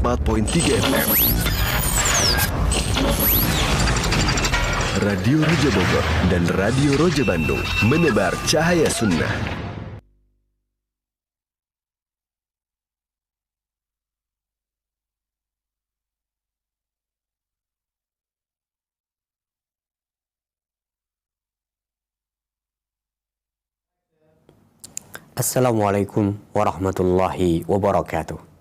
104.3 FM. Radio Raja Bogor dan Radio Raja Bandung menebar cahaya sunnah. Assalamualaikum warahmatullahi wabarakatuh.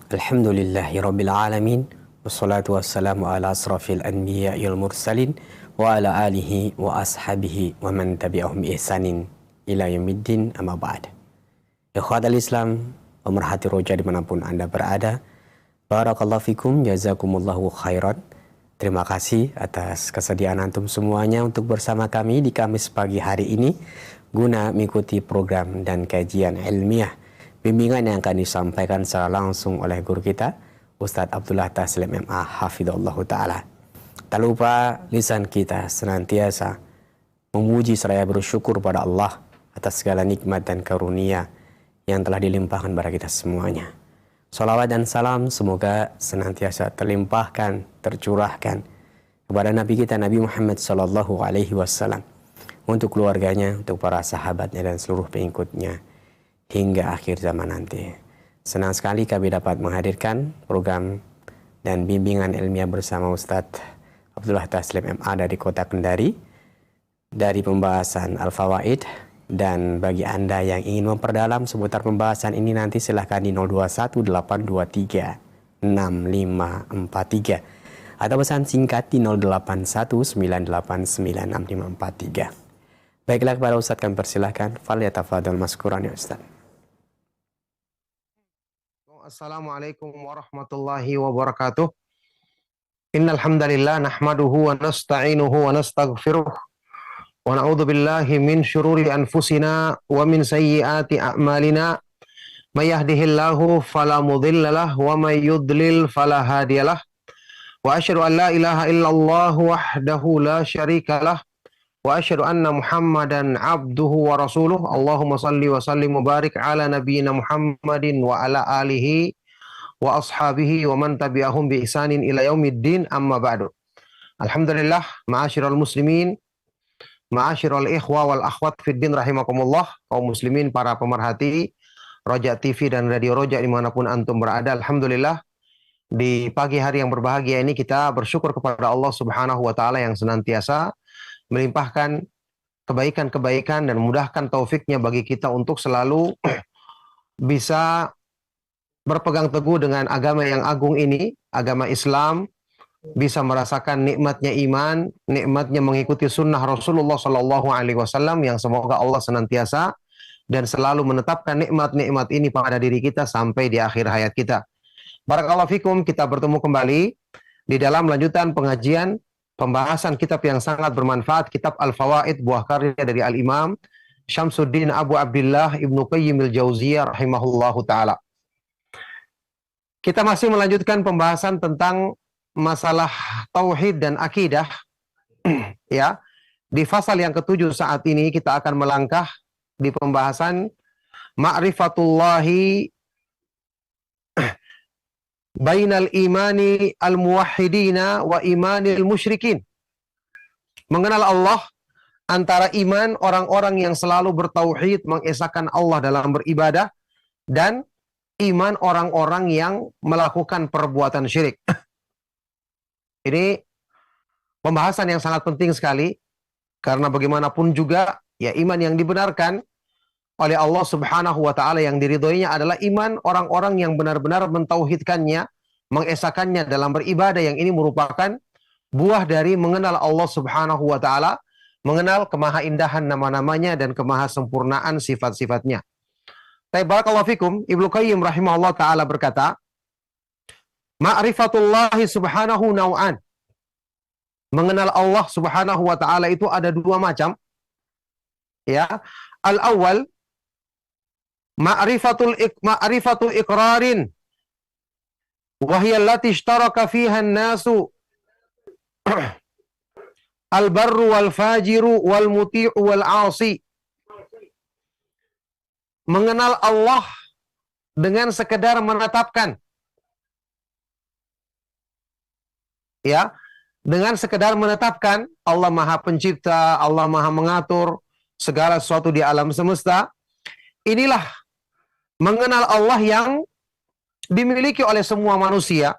Alhamdulillahi rabbil alamin. Wassalatu wassalamu ala asrafil anbiya'i wal mursalin wa ala alihi wa ashabihi wa man tabi'ahum ihsanin ila yaumiddin, amma ba'd. Ikhwatal Islam, pemerhati roja dimanapun Anda berada, barakallahu fikum, jazakumullahu khairan. Terima kasih atas kesediaan antum semuanya untuk bersama kami di Kamis pagi hari ini guna mengikuti program dan kajian ilmiah bimbingan yang akan disampaikan secara langsung oleh guru kita Ustadz Abdullah Taslim MA hafidhahullahu ta'ala. Tak lupa lisan kita senantiasa memuji seraya bersyukur pada Allah atas segala nikmat dan karunia yang telah dilimpahkan kepada kita semuanya. Salawat dan salam semoga senantiasa terlimpahkan, tercurahkan kepada Nabi kita Nabi Muhammad sallallahu alaihi wasallam, untuk keluarganya, untuk para sahabatnya dan seluruh pengikutnya hingga akhir zaman nanti. Senang sekali kami dapat menghadirkan program dan bimbingan ilmiah bersama Ustadz Abdullah Taslim MA dari Kota Kendari dari pembahasan Al-Fawaid. Dan bagi Anda yang ingin memperdalam seputar pembahasan ini nanti silahkan di 0218236543 atau pesan singkat di 0819896543. Baiklah, kepada Ustadz kami persilahkan. Falyatafadhal maskuran ya Ustadz. Assalamualaikum warahmatullahi wabarakatuh. Innal hamdalillah nahmaduhu wa nasta'inuhu wa nastaghfiruh wa na'udzu billahi min syururi anfusina wa min sayyiati a'malina. May yahdihillahu fala mudhillalah wa may yudlil fala hadiyalah. Wa asyhadu an la ilaha illallah wahdahu la syarikalah. Wa asyhadu anna Muhammadan abduhu wa rasuluh. Allahumma salli wa sallim wa barik ala nabiyyina Muhammadin wa ala alihi wa ashabihi wa man tabi'ahum bi ihsanin ila yaumiddin, amma ba'du. Alhamdulillah, ma'asyiral muslimin, ma'asyiral ikhwa wal akhwat fid din rahimakumullah, kaum muslimin, para pemerhati Roja TV dan Radio Roja dimanapun antum berada. Alhamdulillah, di pagi hari yang berbahagia ini kita bersyukur kepada Allah Subhanahu wa taala yang senantiasa melimpahkan kebaikan-kebaikan dan memudahkan taufiknya bagi kita untuk selalu bisa berpegang teguh dengan agama yang agung ini, agama Islam, bisa merasakan nikmatnya iman, nikmatnya mengikuti sunnah Rasulullah Sallallahu Alaihi Wasallam, yang semoga Allah senantiasa dan selalu menetapkan nikmat-nikmat ini pada diri kita sampai di akhir hayat kita. Barakallahu fikum, kita bertemu kembali di dalam lanjutan pengajian pembahasan kitab yang sangat bermanfaat, kitab Al-Fawaid, buah karya dari Al-Imam Syamsuddin Abu Abdullah Ibnu Qayyim al-Jauziyah rahimahullahu ta'ala. Kita masih melanjutkan pembahasan tentang masalah tauhid dan akidah. Ya, di fasal yang ke-7 saat ini kita akan melangkah di pembahasan ma'rifatullahi bainal imani al-muwahhidina wa imanil musyrikin. Mengenal Allah antara iman orang-orang yang selalu bertauhid, mengesahkan Allah dalam beribadah, dan iman orang-orang yang melakukan perbuatan syirik. Ini pembahasan yang sangat penting sekali, karena bagaimanapun juga ya iman yang dibenarkan oleh Allah Subhanahu wa taala yang diridhoinya adalah iman orang-orang yang benar-benar mentauhidkannya, mengesahkannya dalam beribadah, yang ini merupakan buah dari mengenal Allah Subhanahu wa taala, mengenal kemahaindahan nama-namanya dan kemahasempurnaan sifat-sifatnya. Barakallahu fikum, Ibnu Qayyim rahimahullah taala berkata, ma'rifatullahi subhanahu naw'an. Mengenal Allah Subhanahu wa taala itu ada dua macam. Ya. Al-awwal ma'rifatu iqrarin wa hiya allati ishtaraka fiha an-nasu al-barru wal fajiru wal muti'u wal 'asi. Mengenal Allah dengan sekedar menetapkan. Ya, dengan sekedar menetapkan Allah Maha Pencipta, Allah Maha Mengatur segala sesuatu di alam semesta. Inilah mengenal Allah yang dimiliki oleh semua manusia,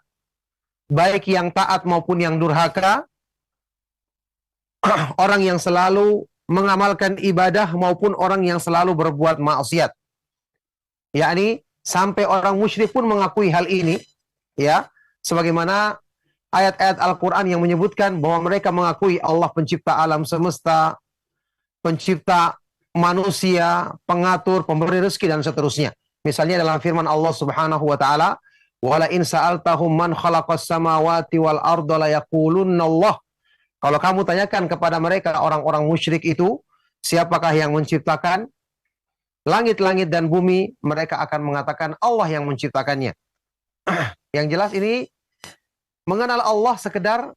baik yang taat maupun yang durhaka, orang yang selalu mengamalkan ibadah maupun orang yang selalu berbuat maksiat. Yakni sampai orang musyrik pun mengakui hal ini, ya, sebagaimana ayat-ayat Al-Quran yang menyebutkan bahwa mereka mengakui Allah pencipta alam semesta, pencipta manusia, pengatur, pemberi rezeki, dan seterusnya. Misalnya dalam firman Allah Subhanahu wa taala, "Wala in sa'altahum man khalaqas samawati wal arda la yaqulunna Allah." Kalau kamu tanyakan kepada mereka orang-orang musyrik itu, siapakah yang menciptakan langit-langit dan bumi, mereka akan mengatakan Allah yang menciptakannya. Yang jelas ini mengenal Allah sekedar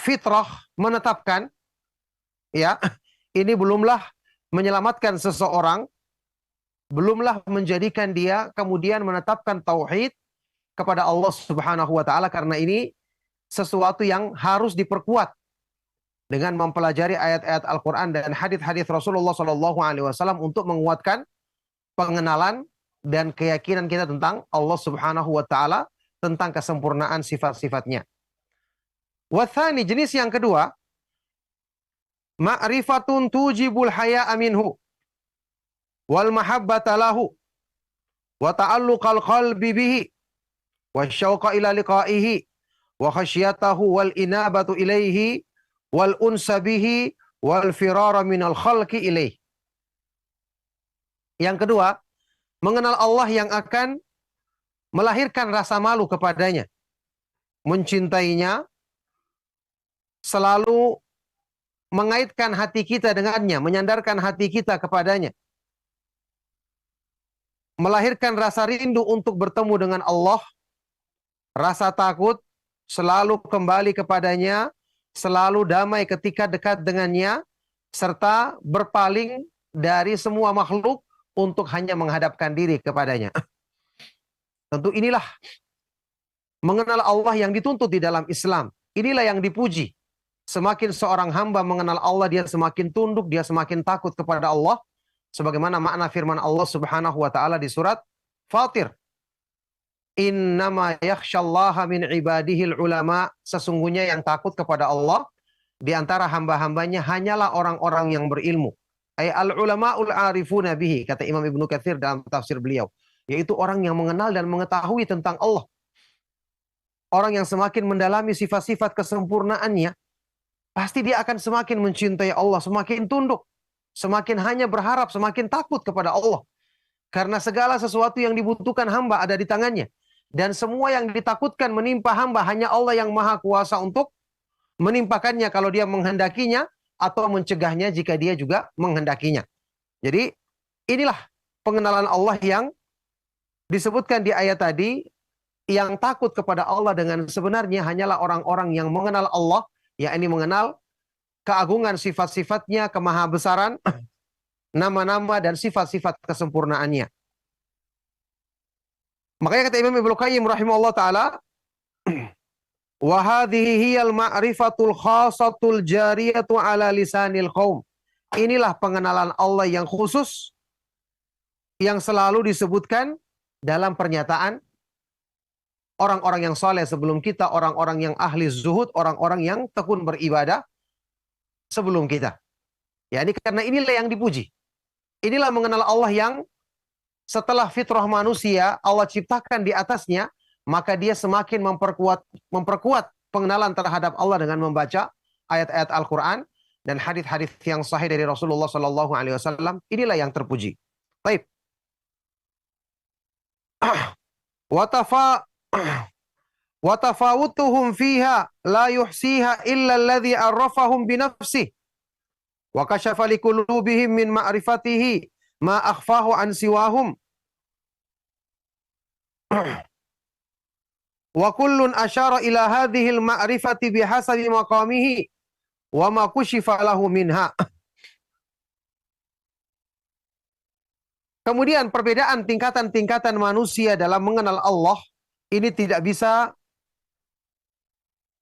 fitrah, menetapkan, ya, ini belumlah menyelamatkan seseorang, belumlah menjadikan dia kemudian menetapkan tauhid kepada Allah Subhanahu wa taala, karena ini sesuatu yang harus diperkuat dengan mempelajari ayat-ayat Al-Qur'an dan hadis-hadis Rasulullah Shallallahu alaihi wasallam untuk menguatkan pengenalan dan keyakinan kita tentang Allah Subhanahu wa taala, tentang kesempurnaan sifat-sifatnya. Wathani, jenis yang kedua, ma'rifatun tujibul haya'a minhu wal mahabbata lahu wa ta'alluqal qalbi bihi wa syauqa ila liqa'ihi wa khasyatahu wal inabatu ilaihi wal unsa bihi wal firara minal khalqi ilaih. Yang kedua, mengenal Allah yang akan melahirkan rasa malu kepadanya, mencintainya, selalu mengaitkan hati kita dengannya, menyandarkan hati kita kepadanya, melahirkan rasa rindu untuk bertemu dengan Allah, rasa takut, selalu kembali kepadanya, selalu damai ketika dekat dengannya, serta berpaling dari semua makhluk untuk hanya menghadapkan diri kepadanya. Tentu inilah mengenal Allah yang dituntut di dalam Islam. Inilah yang dipuji. Semakin seorang hamba mengenal Allah, dia semakin tunduk, dia semakin takut kepada Allah. Sebagaimana makna firman Allah Subhanahu wa taala di surat Fatir. Innama yakhsyallaha min ibadihil ulama. Sesungguhnya yang takut kepada Allah di antara hamba-hambanya hanyalah orang-orang yang berilmu. Ay al-ulama'ul arifuna bihi, kata Imam Ibnu Katsir dalam tafsir beliau, yaitu orang yang mengenal dan mengetahui tentang Allah. Orang yang semakin mendalami sifat-sifat kesempurnaannya, pasti dia akan semakin mencintai Allah, semakin tunduk, semakin hanya berharap, semakin takut kepada Allah. Karena segala sesuatu yang dibutuhkan hamba ada di tangannya. Dan semua yang ditakutkan menimpa hamba hanya Allah yang maha kuasa untuk menimpakannya kalau dia menghendakinya, atau mencegahnya jika dia juga menghendakinya. Jadi inilah pengenalan Allah yang disebutkan di ayat tadi. Yang takut kepada Allah dengan sebenarnya hanyalah orang-orang yang mengenal Allah, yakni mengenal keagungan sifat-sifatnya, kemahabesaran, nama-nama dan sifat-sifat kesempurnaannya. Makanya kata Imam Ibnu Qayyim rahimahullah taala, wa hadhihi hiyal ma'rifatul khasatul jariyatu ala lisanil qaum. Inilah pengenalan Allah yang khusus yang selalu disebutkan dalam pernyataan orang-orang yang soleh sebelum kita, orang-orang yang ahli zuhud, orang-orang yang tekun beribadah sebelum kita. Ya, ini karena inilah yang dipuji. Inilah mengenal Allah yang setelah fitrah manusia Allah ciptakan di atasnya, maka dia semakin memperkuat pengenalan terhadap Allah dengan membaca ayat-ayat Al-Quran dan hadis-hadis yang sahih dari Rasulullah Sallallahu Alaihi Wasallam. Inilah yang terpuji. Baik. Watafawutuhum fiha la yuhsiha illa alladhi arrafahum binafsih wa kashafa liqulubihim min ma'rifatihi ma akhfahu an siwahum wa kullun asyara ila hadhihi al-ma'rifati bihasabi maqamihi wa ma kushifa lahu minha. Kemudian perbedaan tingkatan-tingkatan manusia dalam mengenal Allah ini tidak bisa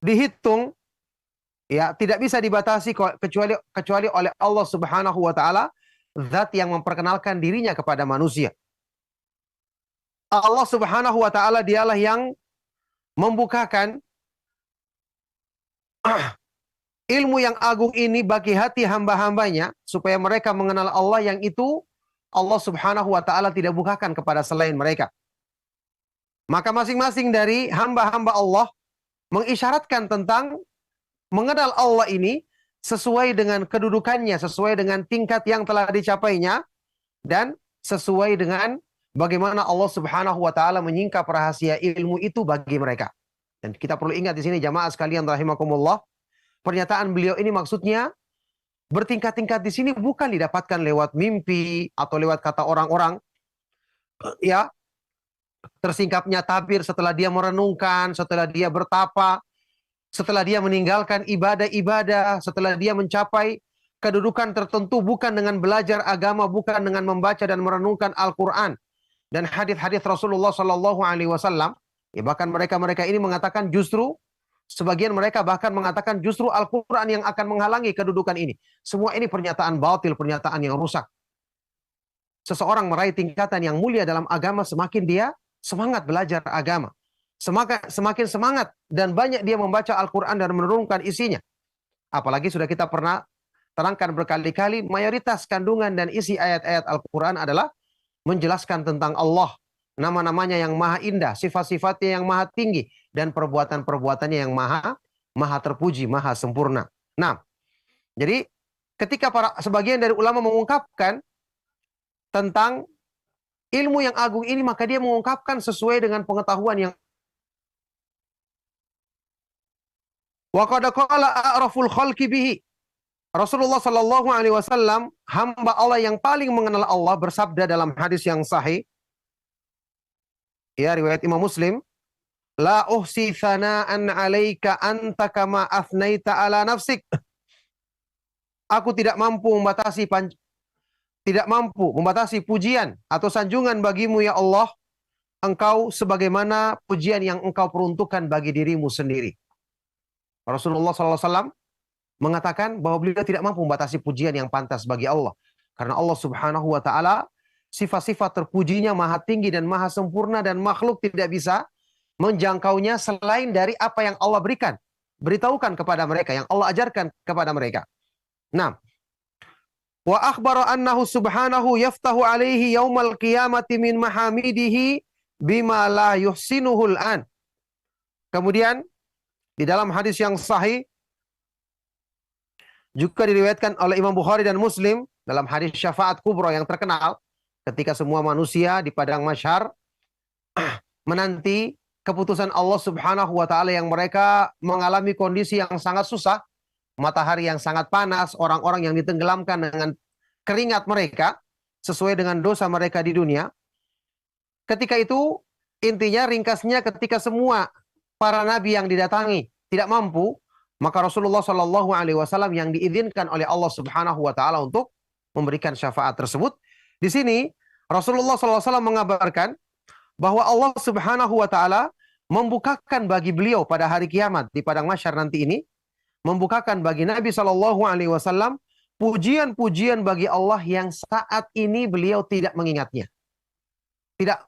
dihitung, ya tidak bisa dibatasi kecuali oleh Allah Subhanahu wa taala, zat yang memperkenalkan dirinya kepada manusia. Allah Subhanahu wa taala dialah yang membukakan ilmu yang agung ini bagi hati hamba-hambanya supaya mereka mengenal Allah yang itu Allah Subhanahu wa taala tidak bukakan kepada selain mereka. Maka masing-masing dari hamba-hamba Allah mengisyaratkan tentang mengenal Allah ini sesuai dengan kedudukannya, sesuai dengan tingkat yang telah dicapainya, dan sesuai dengan bagaimana Allah Subhanahu wa taala menyingkap rahasia ilmu itu bagi mereka. Dan kita perlu ingat di sini jamaah sekalian rahimakumullah, pernyataan beliau ini maksudnya bertingkat-tingkat di sini bukan didapatkan lewat mimpi atau lewat kata orang-orang, ya, tersingkapnya tabir setelah dia merenungkan, setelah dia bertapa, setelah dia meninggalkan ibadah-ibadah, setelah dia mencapai kedudukan tertentu bukan dengan belajar agama, bukan dengan membaca dan merenungkan Al-Quran dan hadis-hadis Rasulullah Sallallahu Alaihi Wasallam. Ya, bahkan mereka ini mengatakan justru, sebagian mereka bahkan mengatakan justru Al-Quran yang akan menghalangi kedudukan ini. Semua ini pernyataan batil, pernyataan yang rusak. Seseorang meraih tingkatan yang mulia dalam agama semakin dia semangat belajar agama. Semakin semangat dan banyak dia membaca Al-Quran dan menurunkan isinya. Apalagi sudah kita pernah terangkan berkali-kali, mayoritas kandungan dan isi ayat-ayat Al-Quran adalah menjelaskan tentang Allah. Nama-namanya yang maha indah, sifat-sifatnya yang maha tinggi, dan perbuatan-perbuatannya yang maha terpuji, maha sempurna. Nah, jadi ketika sebagian dari ulama mengungkapkan tentang ilmu yang agung ini, maka dia mengungkapkan sesuai dengan pengetahuan yang wa qad qala a'raful khalqi bihi. Rasulullah Shallallahu Alaihi Wasallam, hamba Allah yang paling mengenal Allah, bersabda dalam hadis yang sahih, ya, riwayat Imam Muslim, la uhsi thana'an 'alaika anta kama afnaita ala nafsik. Aku tidak mampu membatasi pujian atau sanjungan bagimu ya Allah, engkau sebagaimana pujian yang engkau peruntukkan bagi dirimu sendiri. Rasulullah SAW mengatakan bahwa beliau tidak mampu membatasi pujian yang pantas bagi Allah. Karena Allah Subhanahu wa taala sifat-sifat terpujinya maha tinggi dan maha sempurna, dan makhluk tidak bisa menjangkaunya selain dari apa yang Allah beritahukan kepada mereka, yang Allah ajarkan kepada mereka. Nah, wa akhbara annahu subhanahu yaftahu alaihi yaumal qiyamati min mahamidihi bima la yuhsinuhul an. Kemudian di dalam hadis yang sahih juga diriwayatkan oleh Imam Bukhari dan Muslim dalam hadis syafaat kubra yang terkenal, ketika semua manusia di padang mahsyar menanti keputusan Allah Subhanahu wa taala yang mereka mengalami kondisi yang sangat susah, matahari yang sangat panas, orang-orang yang ditenggelamkan dengan keringat mereka sesuai dengan dosa mereka di dunia. Ketika itu, intinya ringkasnya, ketika semua para nabi yang didatangi tidak mampu, maka Rasulullah Shallallahu Alaihi Wasallam yang diizinkan oleh Allah Subhanahu wa taala untuk memberikan syafaat tersebut. Di sini Rasulullah SAW mengabarkan bahwa Allah Subhanahu wa taala membukakan bagi beliau pada hari kiamat di padang mahsyar nanti ini, membukakan bagi Nabi Shallallahu Alaihi Wasallam pujian-pujian bagi Allah yang saat ini beliau tidak mengingatnya, tidak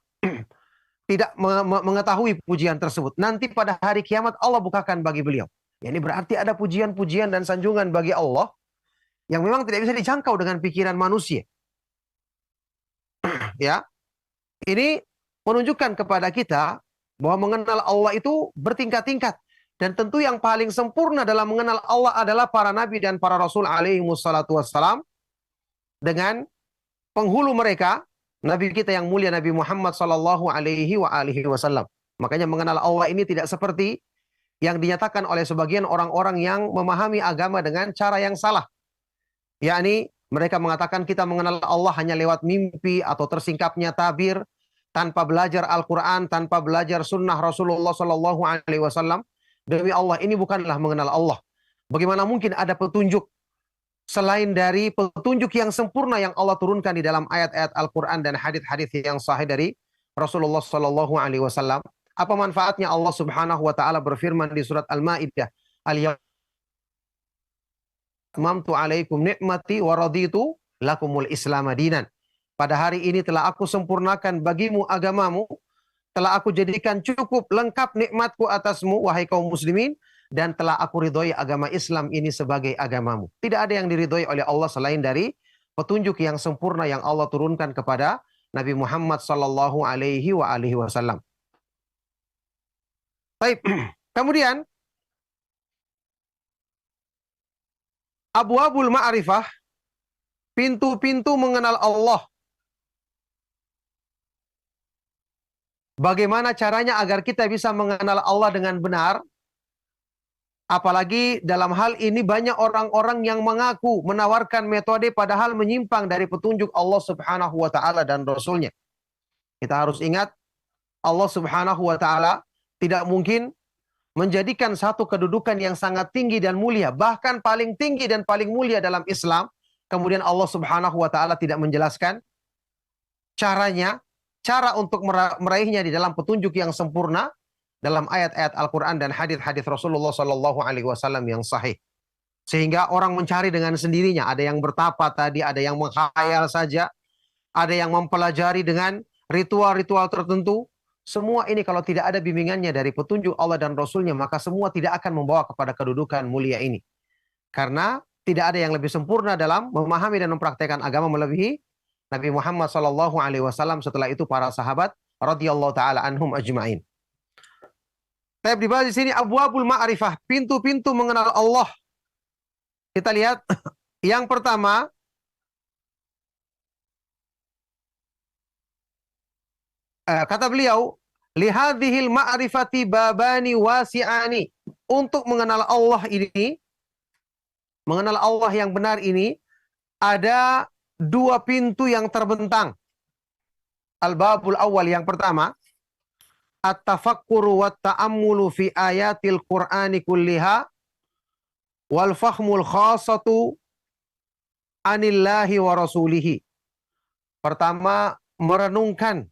mengetahui pujian tersebut. Nanti pada hari kiamat Allah bukakan bagi beliau. Ini berarti ada pujian-pujian dan sanjungan bagi Allah yang memang tidak bisa dijangkau dengan pikiran manusia. Ya, ini menunjukkan kepada kita bahwa mengenal Allah itu bertingkat-tingkat, dan tentu yang paling sempurna dalam mengenal Allah adalah para nabi dan para rasul alaihi wassalatu wassalam, dengan penghulu mereka nabi kita yang mulia Nabi Muhammad sallallahu alaihi wasallam. Makanya mengenal Allah ini tidak seperti yang dinyatakan oleh sebagian orang-orang yang memahami agama dengan cara yang salah. Yakni mereka mengatakan kita mengenal Allah hanya lewat mimpi atau tersingkapnya tabir, tanpa belajar Al-Quran, tanpa belajar sunnah Rasulullah Sallallahu Alaihi Wasallam. Demi Allah, ini bukanlah mengenal Allah. Bagaimana mungkin ada petunjuk selain dari petunjuk yang sempurna yang Allah turunkan di dalam ayat-ayat Al-Quran dan hadis-hadis yang sahih dari Rasulullah Sallallahu Alaihi Wasallam? Apa manfaatnya Allah Subhanahu wa taala berfirman di surat Al-Maidah, "Al-yawma akmaltu 'alaikum ni'mati wa raditu lakumul Islam dinan." Pada hari ini telah aku sempurnakan bagimu agamamu, telah aku jadikan cukup lengkap nikmatku atasmu, wahai kaum muslimin, dan telah aku ridhoi agama Islam ini sebagai agamamu. Tidak ada yang diridhoi oleh Allah selain dari petunjuk yang sempurna yang Allah turunkan kepada Nabi Muhammad sallallahu alaihi wasallam. Baik. Kemudian Abwabul Ma'rifah, pintu-pintu mengenal Allah. Bagaimana caranya agar kita bisa mengenal Allah dengan benar? Apalagi dalam hal ini banyak orang-orang yang mengaku menawarkan metode padahal menyimpang dari petunjuk Allah Subhanahu wa taala dan Rasulnya. Kita harus ingat, Allah Subhanahu wa taala tidak mungkin menjadikan satu kedudukan yang sangat tinggi dan mulia, bahkan paling tinggi dan paling mulia dalam Islam, kemudian Allah Subhanahu wa taala tidak menjelaskan caranya, cara untuk meraihnya di dalam petunjuk yang sempurna dalam ayat-ayat Al-Quran dan hadis-hadis Rasulullah Sallallahu Alaihi Wasallam yang sahih. Sehingga orang mencari dengan sendirinya. Ada yang bertapa tadi, ada yang menghayal saja, ada yang mempelajari dengan ritual-ritual tertentu. Semua ini kalau tidak ada bimbingannya dari petunjuk Allah dan Rasulnya, maka semua tidak akan membawa kepada kedudukan mulia ini. Karena tidak ada yang lebih sempurna dalam memahami dan mempraktekkan agama melebihi Nabi Muhammad Sallallahu Alaihi Wasallam, setelah itu para sahabat radhiyallahu taala anhum ajma'in. Tapi dibahas di sini abwabul ma'rifah, pintu-pintu mengenal Allah. Kita lihat yang pertama, kata beliau, lihadhil ma'rifati babani wasi'ani. Untuk mengenal Allah ini, mengenal Allah yang benar ini, ada dua pintu yang terbentang. Al-babul awal, yang pertama, at-tafakkuru wa ta'ammulu fi ayatil Qur'ani kulliha wal fahmul khasatu anillahi wa rasulihi. Pertama, merenungkan,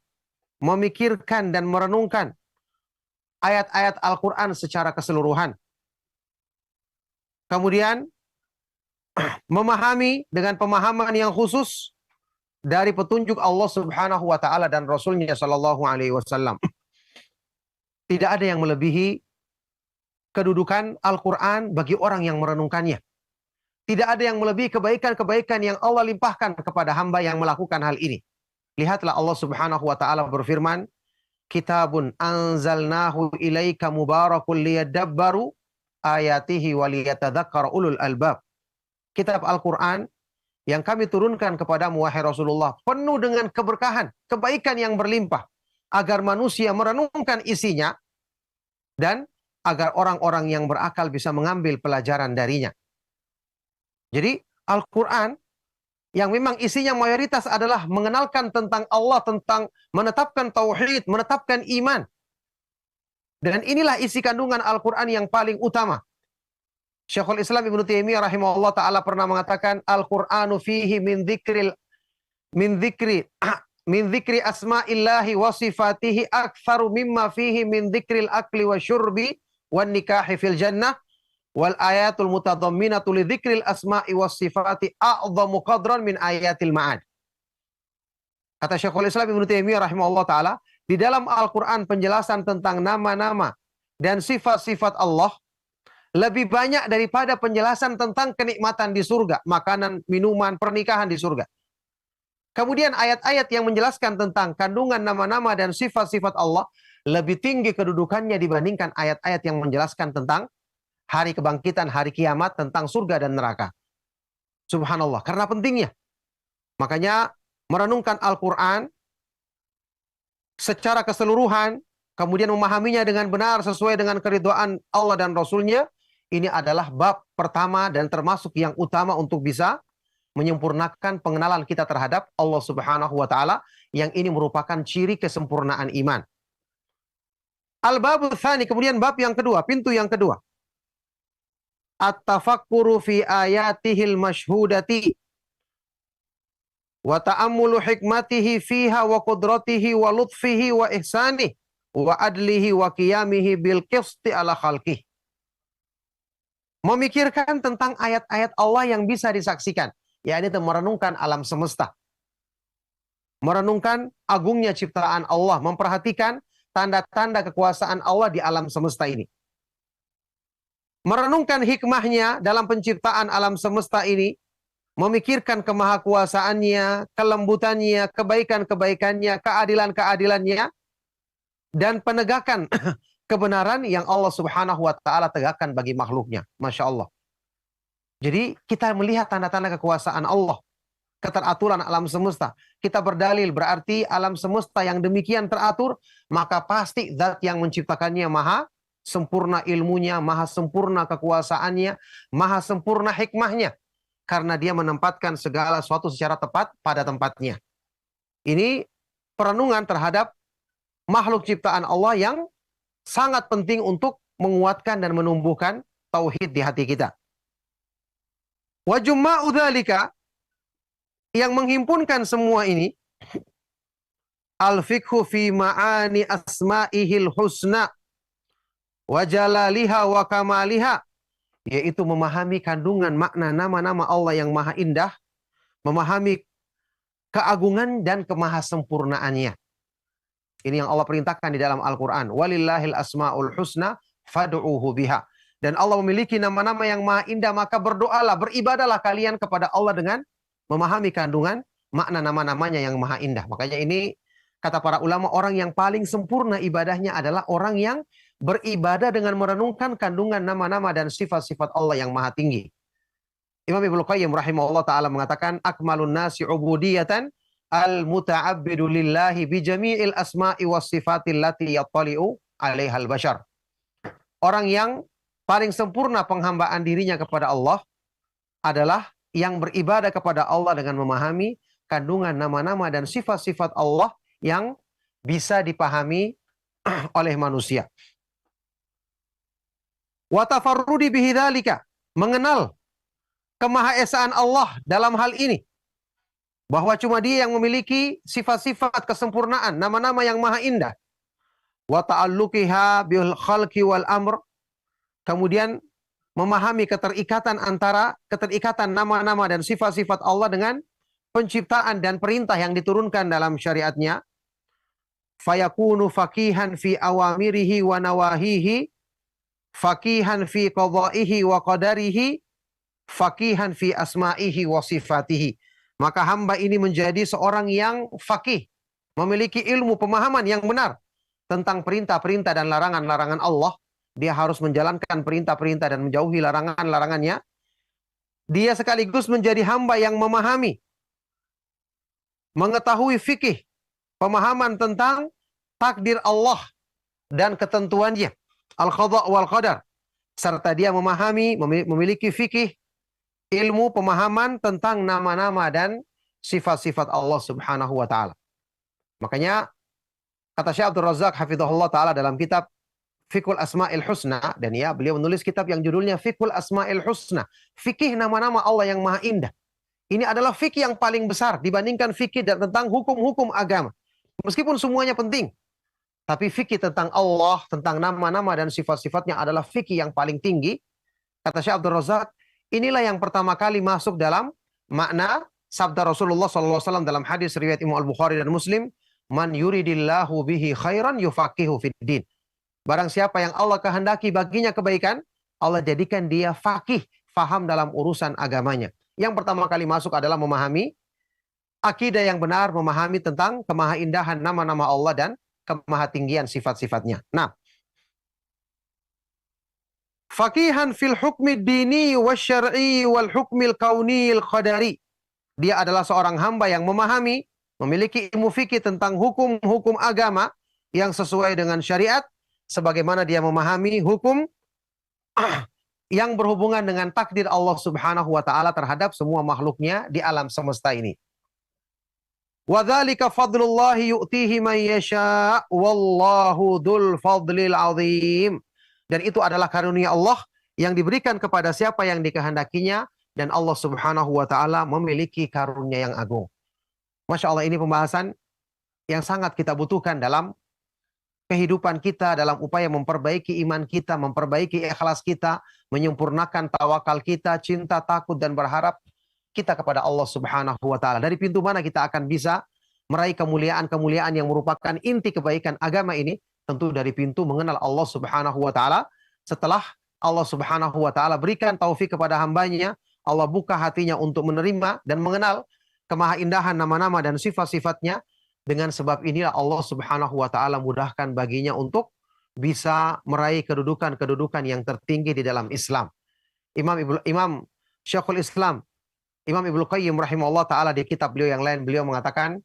memikirkan dan merenungkan ayat-ayat Al-Quran secara keseluruhan. Kemudian memahami dengan pemahaman yang khusus dari petunjuk Allah Subhanahu wa taala dan Rasulnya sallallahu alaihi wasallam. Tidak ada yang melebihi kedudukan Al-Quran bagi orang yang merenungkannya. Tidak ada yang melebihi kebaikan-kebaikan yang Allah limpahkan kepada hamba yang melakukan hal ini. Lihatlah Allah Subhanahu wa taala berfirman, "Kitabun anzalnahu ilaika mubarakun liyadabbaru ayatihi wa liyatadzakkara ulul albab." Kitab Al-Quran yang kami turunkan kepadamu, wahai Rasulullah, penuh dengan keberkahan, kebaikan yang berlimpah, agar manusia merenungkan isinya dan agar orang-orang yang berakal bisa mengambil pelajaran darinya. Jadi Al-Quran yang memang isinya mayoritas adalah mengenalkan tentang Allah, tentang menetapkan tauhid, menetapkan iman. Dan inilah isi kandungan Al-Quran yang paling utama. Syekhul Islam Ibnu Taimiyah rahimahullah taala pernah mengatakan, Al-Qur'anu fihi min dzikri asma'illahi wa sifatihi aktsaru mimma fihi min dzikril akli wa syurbi wan nikahi fil jannah wal ayatul mutadamminatu li dzikril asma'i was sifati a'dhamu qadran min ayatil ma'ad. Kata Syekhul Islam Ibnu Taimiyah rahimahullah taala, di dalam Al-Qur'an penjelasan tentang nama-nama dan sifat-sifat Allah lebih banyak daripada penjelasan tentang kenikmatan di surga, makanan, minuman, pernikahan di surga. Kemudian ayat-ayat yang menjelaskan tentang kandungan nama-nama dan sifat-sifat Allah lebih tinggi kedudukannya dibandingkan ayat-ayat yang menjelaskan tentang hari kebangkitan, hari kiamat, tentang surga dan neraka. Subhanallah, karena pentingnya. Makanya merenungkan Al-Quran secara keseluruhan, kemudian memahaminya dengan benar sesuai dengan keridhaan Allah dan Rasulnya, ini adalah bab pertama dan termasuk yang utama untuk bisa menyempurnakan pengenalan kita terhadap Allah Subhanahu wa taala, yang ini merupakan ciri kesempurnaan iman. Al-babu tsani, kemudian bab yang kedua, pintu yang kedua. At-tafakkuru fi ayatihil masyhudati wa ta'ammulu hikmatihi fiha wa qudratihi wa lutfihi wa ihsanih wa adlihi wa qiyamihi bil qisti ala khalqih. Memikirkan tentang ayat-ayat Allah yang bisa disaksikan, yakni merenungkan alam semesta. Merenungkan agungnya ciptaan Allah, memperhatikan tanda-tanda kekuasaan Allah di alam semesta ini. Merenungkan hikmahnya dalam penciptaan alam semesta ini, memikirkan kemahakuasaannya, kelembutannya, kebaikan-kebaikannya, keadilan-keadilannya, dan penegakan kebenaran yang Allah Subhanahu wa Ta'ala tegakkan bagi makhluknya. Masya Allah. Jadi kita melihat tanda-tanda kekuasaan Allah, keteraturan alam semesta. Kita berdalil berarti alam semesta yang demikian teratur, maka pasti zat yang menciptakannya maha sempurna ilmunya, maha sempurna kekuasaannya, maha sempurna hikmahnya. Karena dia menempatkan segala sesuatu secara tepat pada tempatnya. Ini perenungan terhadap makhluk ciptaan Allah yang sangat penting untuk menguatkan dan menumbuhkan tauhid di hati kita. Wa jumma'u dzalika, yang menghimpunkan semua ini, al-fiqhu fi ma'ani asma'ihil husna wa jalaliha wa kamaliha, yaitu memahami kandungan makna nama-nama Allah yang maha indah, memahami keagungan dan kemahasempurnaannya. Ini yang Allah perintahkan di dalam Al-Quran. Walillahil asma'ul husna fad'uhu biha. Dan Allah memiliki nama-nama yang maha indah, maka berdoalah, beribadahlah kalian kepada Allah dengan memahami kandungan makna nama-namanya yang maha indah. Makanya ini kata para ulama, orang yang paling sempurna ibadahnya adalah orang yang beribadah dengan merenungkan kandungan nama-nama dan sifat-sifat Allah yang maha tinggi. Imam Ibnu Qayyim rahimahullah ta'ala mengatakan, akmalun nasi ubudiyatan al-muta'abbidu lillahi bijami'il asma'i was sifatil lati yattali'u alaihal bashar. Orang yang paling sempurna penghambaan dirinya kepada Allah adalah yang beribadah kepada Allah dengan memahami kandungan nama-nama dan sifat-sifat Allah yang bisa dipahami oleh manusia. Wa tafarrudi bihi dzalika, mengenal kemahaesaan Allah dalam hal ini, bahwa cuma Dia yang memiliki sifat-sifat kesempurnaan, nama-nama yang maha indah. Wa ta'alluqiha bil khalqi wal amr, kemudian memahami keterikatan nama-nama dan sifat-sifat Allah dengan penciptaan dan perintah yang diturunkan dalam syariatnya. Fayakunu faqihan fi awamirihi wa nawahihi, faqihan fi qadaihi wa qadarihi, faqihan fi asma'ihi wa sifatihi. Maka hamba ini menjadi seorang yang faqih, memiliki ilmu pemahaman yang benar tentang perintah-perintah dan larangan-larangan Allah. Dia harus menjalankan perintah-perintah dan menjauhi larangan-larangannya. Dia sekaligus menjadi hamba yang memahami, mengetahui fikih, pemahaman tentang takdir Allah dan ketentuannya, al-qadha wal qadar, serta dia memahami, memiliki fikih, ilmu pemahaman tentang nama-nama dan sifat-sifat Allah Subhanahu wa taala. Makanya kata Syekh Abdul Razak hafizahullah taala dalam kitab Fiqhul Asma'il Husna, dan ya beliau menulis kitab yang judulnya Fiqhul Asma'il Husna, fikih nama-nama Allah yang maha indah. Ini adalah fikih yang paling besar dibandingkan fikih tentang hukum-hukum agama. Meskipun semuanya penting, tapi fikih tentang Allah, tentang nama-nama dan sifat-sifatnya adalah fikih yang paling tinggi. Kata Syekh Abdul Razak, inilah yang pertama kali masuk dalam makna sabda Rasulullah SAW dalam hadis riwayat Imam Al-Bukhari dan Muslim, man yuridillahu bihi khairan yufaqihu fiddin. Barang siapa yang Allah kehendaki baginya kebaikan, Allah jadikan dia faqih, faham dalam urusan agamanya. Yang pertama kali masuk adalah memahami akidah yang benar, memahami tentang kemahaindahan nama-nama Allah dan kemahatinggian sifat-sifatnya. Nah, faqihan fil hukmi dini wasyar'i wal hukmil kaunil qadari. Dia adalah seorang hamba yang memahami, memiliki ilmu fikih tentang hukum-hukum agama yang sesuai dengan syariat, sebagaimana dia memahami hukum yang berhubungan dengan takdir Allah Subhanahu wa taala terhadap semua makhluknya di alam semesta ini. Wa dzalika fadlullahi yu'tihi man yasha wallahu dzul fadlil azim. Dan itu adalah karunia Allah yang diberikan kepada siapa yang dikehendakinya, dan Allah Subhanahu wa taala memiliki karunia yang agung. Masya Allah, ini pembahasan yang sangat kita butuhkan dalam kehidupan kita, dalam upaya memperbaiki iman kita, memperbaiki ikhlas kita, menyempurnakan tawakal kita, cinta, takut, dan berharap kita kepada Allah Subhanahu wa Ta'ala. Dari pintu mana kita akan bisa meraih kemuliaan-kemuliaan yang merupakan inti kebaikan agama ini? Tentu dari pintu mengenal Allah Subhanahu wa Ta'ala. Setelah Allah Subhanahu wa Ta'ala berikan taufik kepada hambanya, Allah buka hatinya untuk menerima dan mengenal kemahaindahan nama-nama dan sifat-sifatnya. Dengan sebab inilah Allah Subhanahu wa Ta'ala mudahkan baginya untuk bisa meraih kedudukan-kedudukan yang tertinggi di dalam Islam. Imam Syekhul Islam, Imam Ibnu Qayyim rahimahullah ta'ala, di kitab beliau yang lain, beliau mengatakan,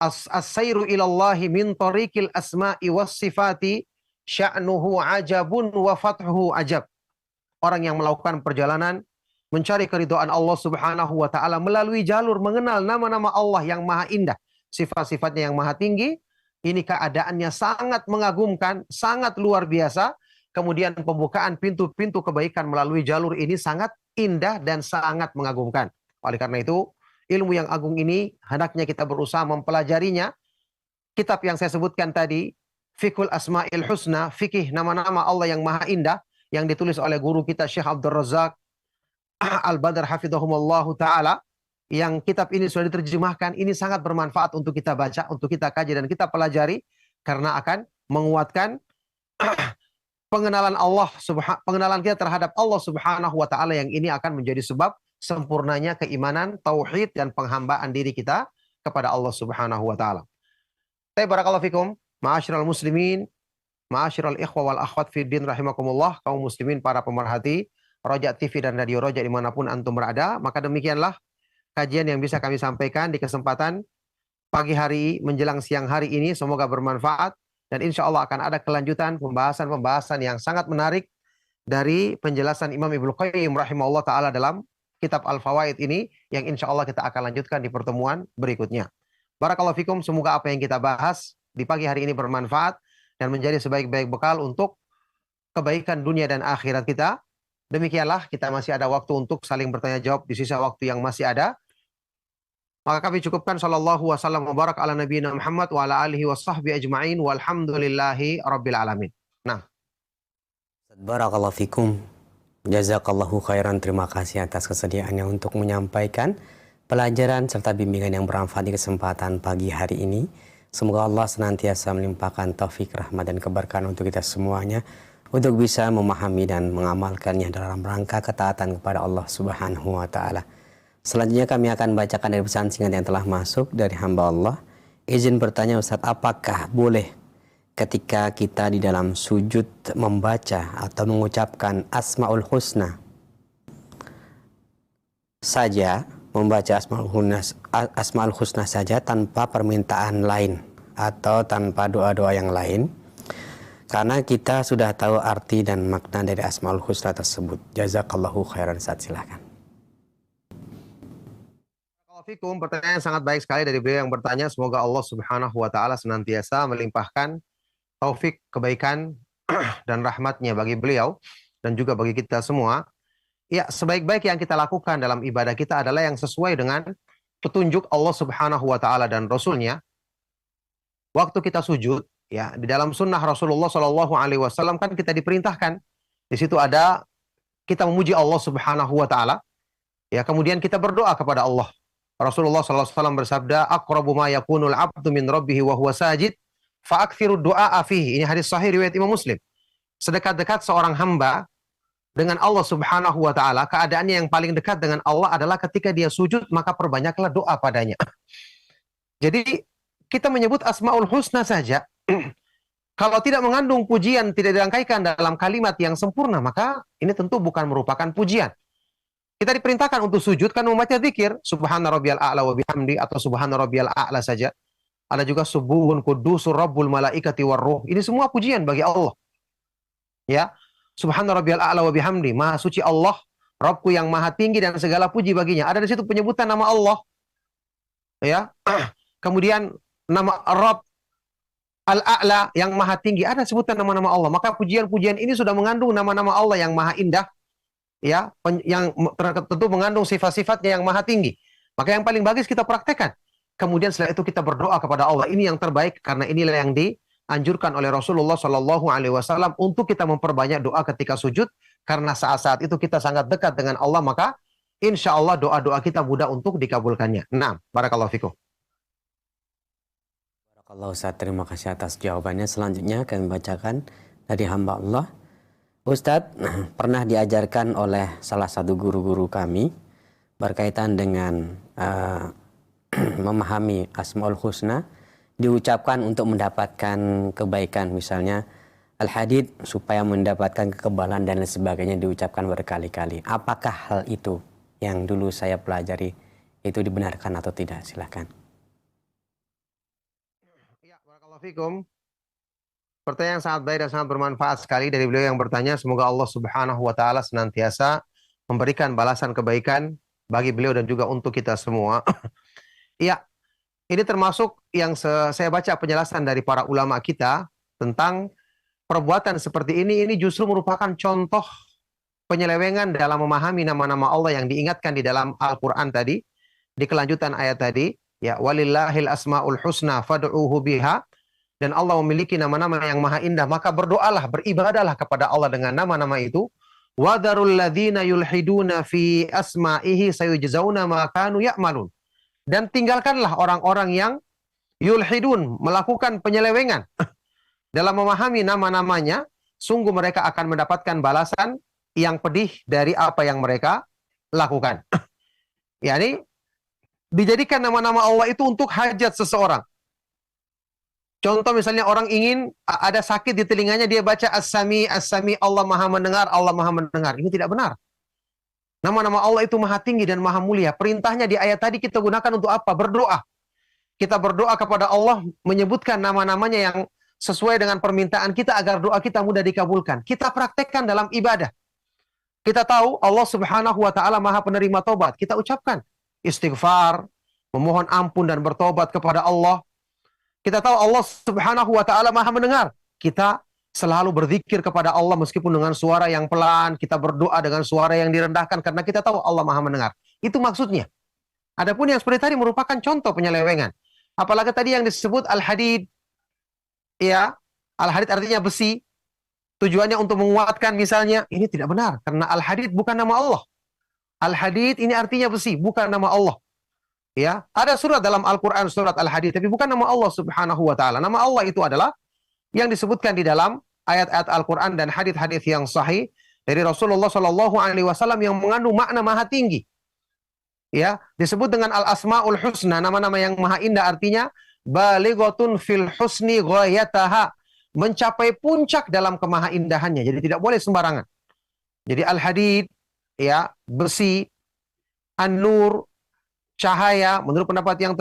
as-sayru ilallahi min tariqil asma'i was sifati sya'nuhu ajabun wa fathuhu ajab. Orang yang melakukan perjalanan mencari keridhaan Allah Subhanahu wa Ta'ala melalui jalur mengenal nama-nama Allah yang maha indah, sifat-sifatnya yang maha tinggi, ini keadaannya sangat mengagumkan, sangat luar biasa. Kemudian pembukaan pintu-pintu kebaikan melalui jalur ini sangat indah dan sangat mengagumkan. Oleh karena itu, ilmu yang agung ini hendaknya kita berusaha mempelajarinya. Kitab yang saya sebutkan tadi, Fiqhul Asma'il Husna, fikih nama-nama Allah yang maha indah, yang ditulis oleh guru kita Syekh Abdul Razak Al-Badr hafidhahumullahu ta'ala, yang kitab ini sudah diterjemahkan, ini sangat bermanfaat untuk kita baca, untuk kita kaji dan kita pelajari, karena akan menguatkan pengenalan pengenalan kita terhadap Allah Subhanahu wa Ta'ala, yang ini akan menjadi sebab sempurnanya keimanan, tauhid, dan penghambaan diri kita kepada Allah Subhanahu wa Ta'ala. Barakallahu fikum, ma'asyiral muslimin, ma'asyiral ikhwa wal akhwat fi din rahimakumullah, kaum muslimin, para pemerhati Roja TV dan Radio Roja dimanapun antum berada. Maka demikianlah kajian yang bisa kami sampaikan di kesempatan pagi hari menjelang siang hari ini. Semoga bermanfaat dan insya Allah akan ada kelanjutan pembahasan-pembahasan yang sangat menarik dari penjelasan Imam Ibnu Qayyim rahimahullah ta'ala dalam kitab Al-Fawaid ini, yang insya Allah kita akan lanjutkan di pertemuan berikutnya. Barakallahu fikum, semoga apa yang kita bahas di pagi hari ini bermanfaat dan menjadi sebaik-baik bekal untuk kebaikan dunia dan akhirat kita. Demikianlah, kita masih ada waktu untuk saling bertanya jawab di sisa waktu yang masih ada. Maka kami cukupkan, sallallahu wasallam wa barak ala nabiyina Muhammad wa ala alihi wa sahbihi ajma'in walhamdulillahi rabbil alamin. Nah, Barakallahu fikum. Jazakallahu khairan. Terima kasih atas kesediaannya untuk menyampaikan pelajaran serta bimbingan yang bermanfaat di kesempatan pagi hari ini. Semoga Allah senantiasa melimpahkan taufik, rahmat, dan keberkahan untuk kita semuanya, untuk bisa memahami dan mengamalkannya dalam rangka ketaatan kepada Allah Subhanahu wa Ta'ala. Selanjutnya kami akan bacakan dari pesan singkat yang telah masuk dari hamba Allah. Izin bertanya, Ustaz, apakah boleh ketika kita di dalam sujud membaca atau mengucapkan Asmaul Husna saja, membaca Asmaul Husna saja tanpa permintaan lain atau tanpa doa-doa yang lain? Karena kita sudah tahu arti dan makna dari Asmaul Husna tersebut. Jazakallahu khairan. Ustaz, silakan. Assalamualaikum. Pertanyaan sangat baik sekali dari beliau yang bertanya. Semoga Allah Subhanahu wa Ta'ala senantiasa melimpahkan taufik, kebaikan, dan rahmatnya bagi beliau dan juga bagi kita semua. Ya, sebaik-baik yang kita lakukan dalam ibadah kita adalah yang sesuai dengan petunjuk Allah Subhanahu wa Ta'ala dan Rasulnya. Waktu kita sujud, ya, di dalam sunnah Rasulullah Shallallahu Alaihi Wasallam kan kita diperintahkan. Di situ ada kita memuji Allah Subhanahu Wa Taala. Ya, kemudian kita berdoa kepada Allah. Rasulullah Shallallahu Alaihi Wasallam bersabda, "Aqrabu ma yakunul abdu min rabbihi wa huwa sajid, fa'akthiru du'a fihi." Ini hadis sahih riwayat Imam Muslim. Sedekat-dekat seorang hamba dengan Allah Subhanahu Wa Taala, keadaannya yang paling dekat dengan Allah adalah ketika dia sujud, maka perbanyaklah doa padanya. Jadi kita menyebut Asmaul Husna saja, kalau tidak mengandung pujian, tidak dirangkaikan dalam kalimat yang sempurna, maka ini tentu bukan merupakan pujian. Kita diperintahkan untuk sujud kan membaca zikir, Subhana rabbiyal a'la wa bihamdi, atau Subhana rabbiyal a'la saja. Ada juga subuhun kudusur rabbul malaikati warruh. Ini semua pujian bagi Allah. Ya, Subhana rabbiyal a'la wa bihamdi, maha suci Allah, Rabbku yang maha tinggi dan segala puji baginya. Ada di situ penyebutan nama Allah. Ya, kemudian nama Rabb Al-A'la yang maha tinggi, ada sebutan nama-nama Allah. Maka pujian-pujian ini sudah mengandung nama-nama Allah yang maha indah, ya, yang tentu mengandung sifat-sifatnya yang maha tinggi. Maka yang paling bagus kita praktekkan. Kemudian setelah itu kita berdoa kepada Allah. Ini yang terbaik karena inilah yang dianjurkan oleh Rasulullah Shallallahu Alaihi Wasallam untuk kita memperbanyak doa ketika sujud, karena saat-saat itu kita sangat dekat dengan Allah, maka insya Allah doa-doa kita mudah untuk dikabulkannya. Nah, barakallahu fikum. Barakallahu Ustaz, terima kasih atas jawabannya. Selanjutnya kami bacakan dari hamba Allah. Ustadz, pernah diajarkan oleh salah satu guru-guru kami berkaitan dengan memahami Asmaul Husna, diucapkan untuk mendapatkan kebaikan, misalnya Al-Hadid supaya mendapatkan kekebalan dan lain sebagainya, diucapkan berkali-kali. Apakah hal itu yang dulu saya pelajari itu dibenarkan atau tidak? Silahkan. Ya, barakallahu fikum. Pertanyaan yang sangat baik dan sangat bermanfaat sekali dari beliau yang bertanya. Semoga Allah Subhanahu wa taala senantiasa memberikan balasan kebaikan bagi beliau dan juga untuk kita semua. Ya, ini termasuk yang saya baca penjelasan dari para ulama kita tentang perbuatan seperti ini justru merupakan contoh penyelewengan dalam memahami nama-nama Allah yang diingatkan di dalam Al-Qur'an tadi, di kelanjutan ayat tadi, ya walillahil asmaul husna fad'uhu biha, dan Allah memiliki nama-nama yang maha indah, maka berdoalah, beribadahlah kepada Allah dengan nama-nama itu. Wadharul ladzina yulhiduna fi asma'ihi sayujzauna ma kanu ya'malun. Dan tinggalkanlah orang-orang yang yulhidun, melakukan penyelewengan dalam memahami nama-namanya, sungguh mereka akan mendapatkan balasan yang pedih dari apa yang mereka lakukan. Yani dijadikan nama-nama Allah itu untuk hajat seseorang. Contoh misalnya orang ingin ada sakit di telinganya, dia baca As-Sami, As-Sami, Allah maha mendengar, Allah maha mendengar. Ini tidak benar. Nama-nama Allah itu maha tinggi dan maha mulia. Perintahnya di ayat tadi kita gunakan untuk apa? Berdoa. Kita berdoa kepada Allah, menyebutkan nama-namanya yang sesuai dengan permintaan kita agar doa kita mudah dikabulkan. Kita praktekkan dalam ibadah. Kita tahu Allah Subhanahu wa taala maha penerima tobat. Kita ucapkan istighfar, memohon ampun dan bertobat kepada Allah. Kita tahu Allah Subhanahu wa taala maha mendengar. Kita selalu berzikir kepada Allah meskipun dengan suara yang pelan, kita berdoa dengan suara yang direndahkan karena kita tahu Allah maha mendengar. Itu maksudnya. Adapun yang seperti tadi merupakan contoh penyelewengan. Apalagi tadi yang disebut Al-Hadid. Ya, Al-Hadid artinya besi. Tujuannya untuk menguatkan misalnya. Ini tidak benar. Karena Al-Hadid bukan nama Allah. Al-Hadid ini artinya besi, bukan nama Allah. Ya, ada surat dalam Al-Quran, surat Al-Hadid, tapi bukan nama Allah Subhanahu wa ta'ala. Nama Allah itu adalah yang disebutkan di dalam ayat-ayat Al-Quran dan hadis-hadis yang sahih dari Rasulullah Shallallahu Alaihi Wasallam yang mengandung makna maha tinggi. Ya, disebut dengan Al-Asmaul Husna, nama-nama yang maha indah, artinya balighatun fil husni ghayataha, mencapai puncak dalam kemaha indahannya. Jadi tidak boleh sembarangan. Jadi Al-Hadid, ya, besi, An-Nur, cahaya, menurut pendapat yang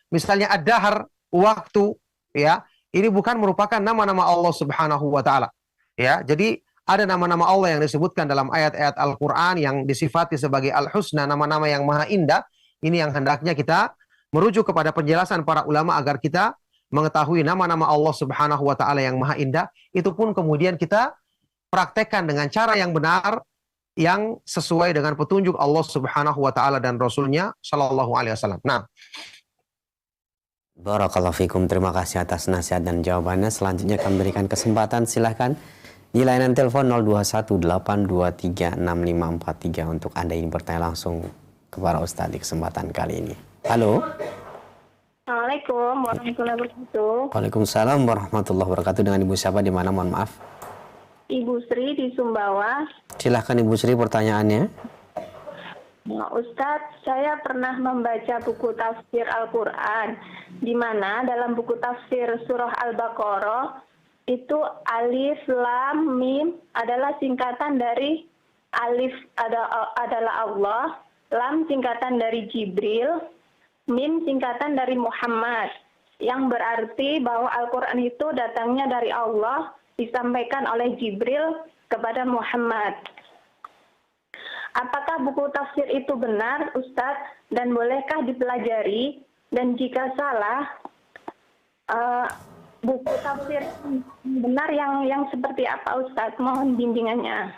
misalnya Ad-Dahr, waktu, ya, ini bukan merupakan nama-nama Allah Subhanahu wa taala. Ya, jadi ada nama-nama Allah yang disebutkan dalam ayat-ayat Al-Qur'an yang disifati sebagai Al-Husna, nama-nama yang maha indah. Ini yang hendaknya kita merujuk kepada penjelasan para ulama agar kita mengetahui nama-nama Allah Subhanahu wa taala yang maha indah. Itu pun kemudian kita praktekkan dengan cara yang benar, yang sesuai dengan petunjuk Allah Subhanahu wa taala dan Rasulnya Shallallahu alaihi wasallam. Nah, Barakallahu fikum, terima kasih atas nasihat dan jawabannya. Selanjutnya kami berikan kesempatan, silahkan di layanan telepon 0218236543 untuk Anda yang bertanya langsung kepada Ustaz di kesempatan kali ini. Halo. Assalamualaikum warahmatullahi wabarakatuh. Waalaikumsalam warahmatullahi wabarakatuh. Dengan Ibu siapa di mana, mohon maaf? Ibu Sri di Sumbawa. Silahkan Ibu Sri, pertanyaannya. Nah, Ustadz, saya pernah membaca buku tafsir Al-Quran, di mana dalam buku tafsir surah Al-Baqarah, itu alif, lam, mim adalah singkatan dari alif adalah Allah, lam singkatan dari Jibril, mim singkatan dari Muhammad, yang berarti bahwa Al-Quran itu datangnya dari Allah, disampaikan oleh Jibril kepada Muhammad. Apakah buku tafsir itu benar, Ustadz, dan bolehkah dipelajari? Dan jika salah, buku tafsir benar yang seperti apa, Ustadz? Mohon bimbingannya.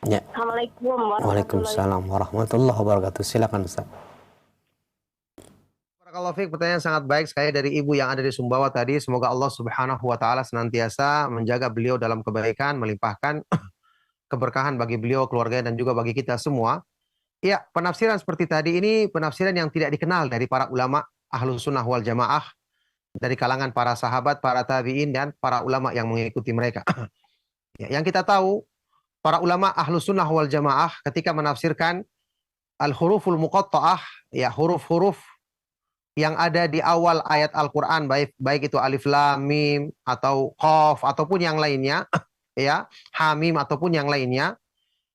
Ya. Assalamualaikum Waalaikumsalam warahmatullahi wabarakatuh. Silakan Ustaz. Kalau Fik, pertanyaan sangat baik sekali dari ibu yang ada di Sumbawa tadi. Semoga Allah Subhanahu wa taala senantiasa menjaga beliau dalam kebaikan, melimpahkan keberkahan bagi beliau, keluarganya dan juga bagi kita semua. Ya, penafsiran seperti tadi ini penafsiran yang tidak dikenal dari para ulama Ahlus Sunnah wal Jamaah, dari kalangan para sahabat, para tabi'in dan para ulama yang mengikuti mereka. Ya, yang kita tahu, para ulama Ahlus Sunnah wal Jamaah ketika menafsirkan al-huruful muqatta'ah, ya huruf-huruf yang ada di awal ayat Al-Quran, baik itu alif lam mim atau qaf ataupun yang lainnya, ya hamim ataupun yang lainnya,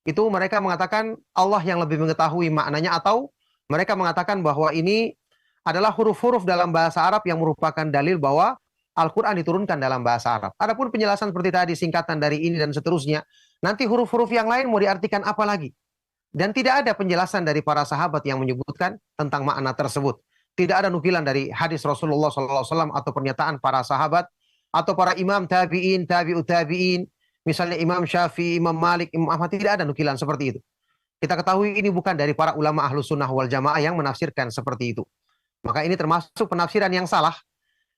itu mereka mengatakan Allah yang lebih mengetahui maknanya, atau mereka mengatakan bahwa ini adalah huruf-huruf dalam bahasa Arab yang merupakan dalil bahwa Al-Quran diturunkan dalam bahasa Arab. Adapun penjelasan seperti tadi, singkatan dari ini dan seterusnya, nanti huruf-huruf yang lain mau diartikan apa lagi? Dan tidak ada penjelasan dari para sahabat yang menyebutkan tentang makna tersebut. Tidak ada nukilan dari hadis Rasulullah SAW atau pernyataan para sahabat atau para imam tabi'in, tabi'ut tabi'in, misalnya Imam Syafi'i, Imam Malik, Imam Ahmad, tidak ada nukilan seperti itu. Kita ketahui ini bukan dari para ulama Ahlus Sunnah wal Jamaah yang menafsirkan seperti itu. Maka ini termasuk penafsiran yang salah.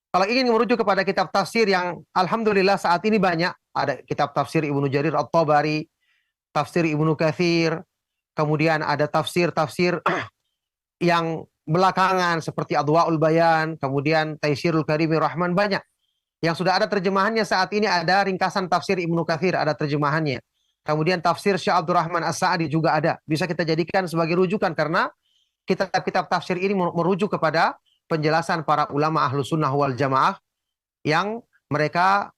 Kalau ingin merujuk kepada kitab tafsir yang alhamdulillah saat ini banyak, ada kitab tafsir Ibnu Jarir At-Tabari, tafsir Ibnu Katsir, kemudian ada tafsir-tafsir yang belakangan seperti Adwaul Bayan, kemudian Taisirul Karimir Rahman, banyak. Yang sudah ada terjemahannya saat ini, ada ringkasan tafsir Ibnu Katsir, ada terjemahannya. Kemudian tafsir Syekh Abdurrahman As-Sa'di juga ada. Bisa kita jadikan sebagai rujukan karena kitab-kitab tafsir ini merujuk kepada penjelasan para ulama Ahlus Sunnah wal Jamaah yang mereka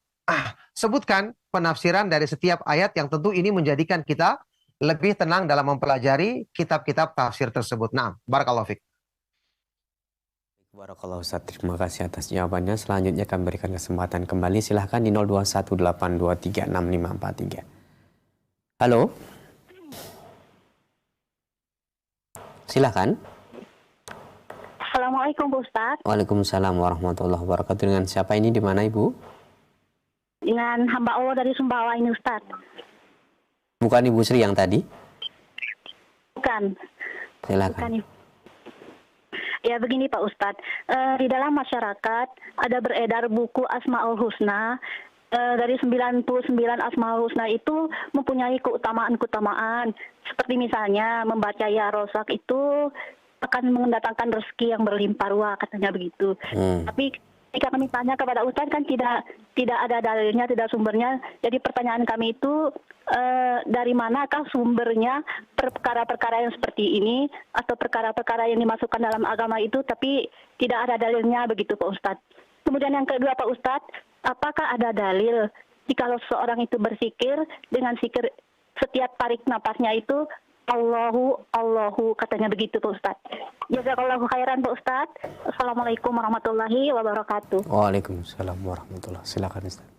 sebutkan penafsiran dari setiap ayat, yang tentu ini menjadikan kita lebih tenang dalam mempelajari kitab-kitab tafsir tersebut. Nah, barakallahu fiik. Barakallahu Ustaz, terima kasih atas jawabannya. Selanjutnya kami berikan kesempatan kembali. Silahkan di 0218236543. Halo. Silahkan. Assalamualaikum Pak Ustadz. Waalaikumsalam warahmatullahi wabarakatuh. Dengan siapa ini, di mana Ibu? Dengan hamba Allah dari Sumbawa ini Ustadz. Bukan Ibu Sri yang tadi? Bukan. Silakan. Bukan. Ya begini Pak Ustadz, di dalam masyarakat ada beredar buku Asmaul Husna. Dari 99 Asmaul Husna itu mempunyai keutamaan-keutamaan. Seperti misalnya membaca Ya Rosak itu akan mendatangkan rezeki yang berlimpah ruah, katanya begitu. Tapi jika kami tanya kepada Ustadz kan tidak ada dalilnya, tidak sumbernya. Jadi pertanyaan kami itu dari manakah sumbernya perkara-perkara yang seperti ini atau perkara-perkara yang dimasukkan dalam agama itu tapi tidak ada dalilnya begitu Pak Ustadz. Kemudian yang kedua Pak Ustadz, apakah ada dalil jika seorang itu bersikir dengan sikir setiap tarik napasnya itu Allahu katanya begitu Pak Ustadz. Jazakallahu khairan Pak Ustadz. Assalamualaikum warahmatullahi wabarakatuh. Waalaikumsalam warahmatullahi wabarakatuh. Silakan Ustaz.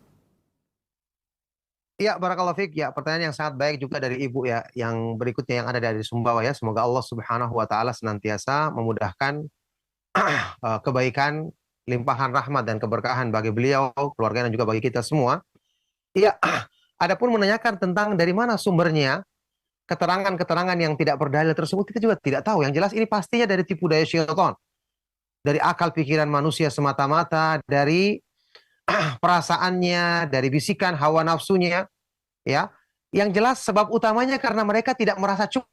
Ya, barakallahu fiik. Ya, pertanyaan yang sangat baik juga dari Ibu ya. Yang berikutnya yang ada dari Sumbawa ya. Semoga Allah Subhanahu wa taala senantiasa memudahkan kebaikan, limpahan rahmat dan keberkahan bagi beliau, keluarga dan juga bagi kita semua. Iya, adapun menanyakan tentang dari mana sumbernya keterangan-keterangan yang tidak berdalil tersebut, kita juga tidak tahu. Yang jelas ini pastinya dari tipu daya syaitan. Dari akal pikiran manusia semata-mata, dari perasaannya, dari bisikan hawa nafsunya, ya. Yang jelas sebab utamanya karena mereka tidak merasa cukup